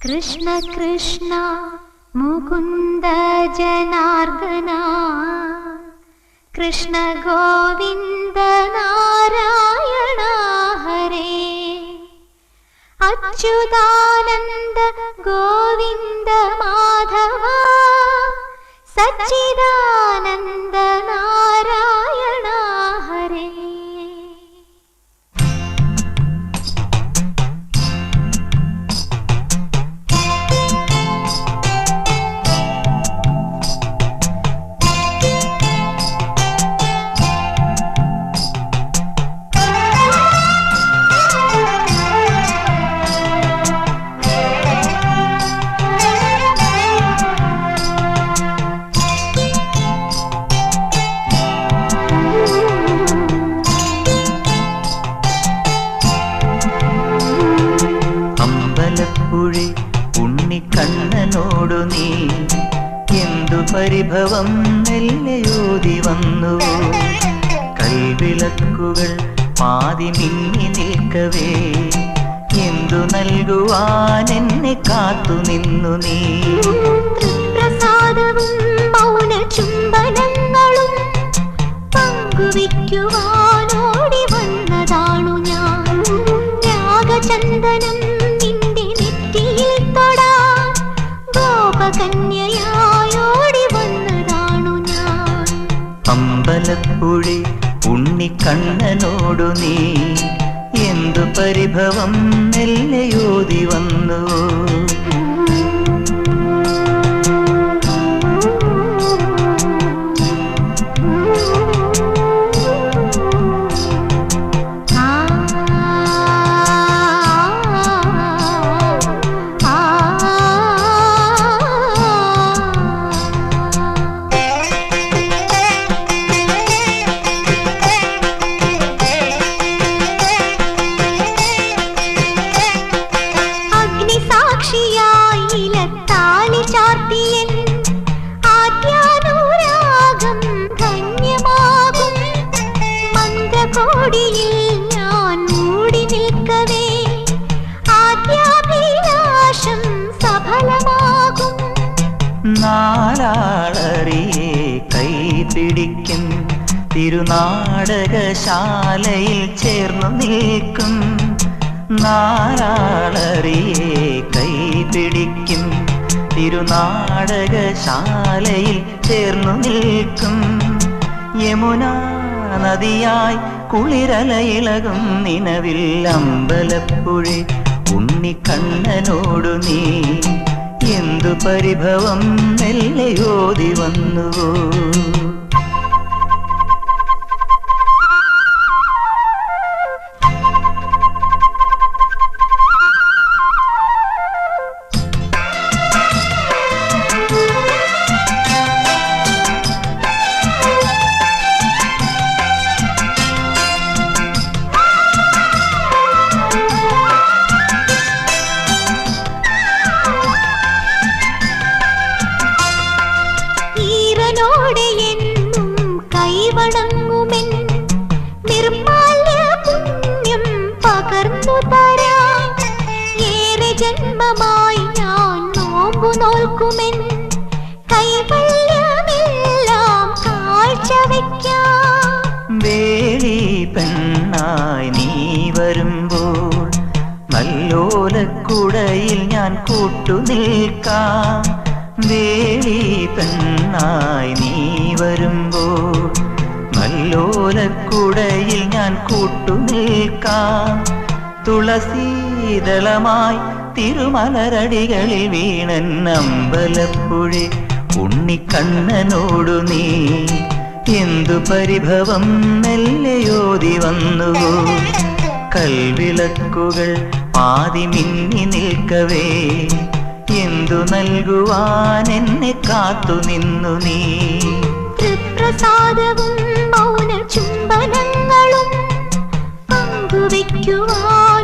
കൃഷ്ണ കൃഷ്ണ മുകുന്ദ ജനാർദ്ദന കൃഷ്ണ ഗോവിന്ദ നാരായണ ഹരേ അച്യുതാനന്ദ ഗോവിന്ദ മാധവ സച്ചിദാനന്ദ നാരായണ ഹരേ. ഉണ്ണിക്കണ്ണനോടു നീ എന്തു പരിഭവം മെല്ലയോതി വന്നു. കൽവിളക്കുകൾ പാതി മിന്നി നിൽക്കവേ എന്തു നൽകുവാൻ എന്നെ കാത്തു നിന്നു നീ. പ്രസാദവും മൗന ചുംബനങ്ങളും പങ്കുവയ്ക്കുവാനോടി വന്നതാണു ഞാൻ. രാഗചന്ദനം കന്യയായോടി വന്നതാണു ഞാൻ. അമ്പലപ്പുഴി ഉണ്ണിക്കണ്ണനോടു നീ എന്തു പരിഭവം മെല്ലയോതി വന്നു. ഞാൻ മൂടി നിൽക്കവേ ആദ്യാഭിലാഷം സഫലമാകും. നാലാളറിയെ കൈപിടിക്കും തിരുനാടകശാലയിൽ ചേർന്നു നിൽക്കും. നാലാളറിയെ കൈപിടിക്കും തിരുനാടകശാലയിൽ ചേർന്നു നിൽക്കും. യമുനാ നദിയായി കുളിരലയിളകും നിലവിൽ അമ്പലപ്പുഴി ഉണ്ണിക്കണ്ണനോടു നീ എന്തു പരിഭവം മെല്ലയോതി വന്നുവോ. കൈവണങ്ങുമെൻ നിർമ്മാല്യ പുണ്യം പകർന്നു തരാം. ഏറെ ജന്മമായി ഞാൻ നോമ്പു നോൽക്കുമെൻ കൈവല്യമെല്ലാം കാഴ്ചവയ്ക്കാം. വേളി പെണ്ണായി നീ വരുമ്പോൾ നല്ലോലക്കുടയിൽ ഞാൻ കൂട്ടുനിൽക്കാം. വേളി പെണ്ണായി നീ വരുമ്പോൾ നല്ലോലക്കുടയിൽ ഞാൻ കൂട്ടുനിൽക്കാം. തുളസീതളമായി തിരുമലരടികളിൽ വീണൻ അമ്പലപ്പുഴി ഉണ്ണിക്കണ്ണനോടു നീ എന്തു പരിഭവം മെല്ലയോതി വന്നുവോ. കൽവിളക്കുകൾ പാതി മിന്നി നിൽക്കവേ എന്തു നൽകുവാൻ എന്നെ കാത്തു നിന്നു നീ. പ്രസാദവും മൗന ചുംബനങ്ങളും പങ്കുവയ്ക്കുവാൻ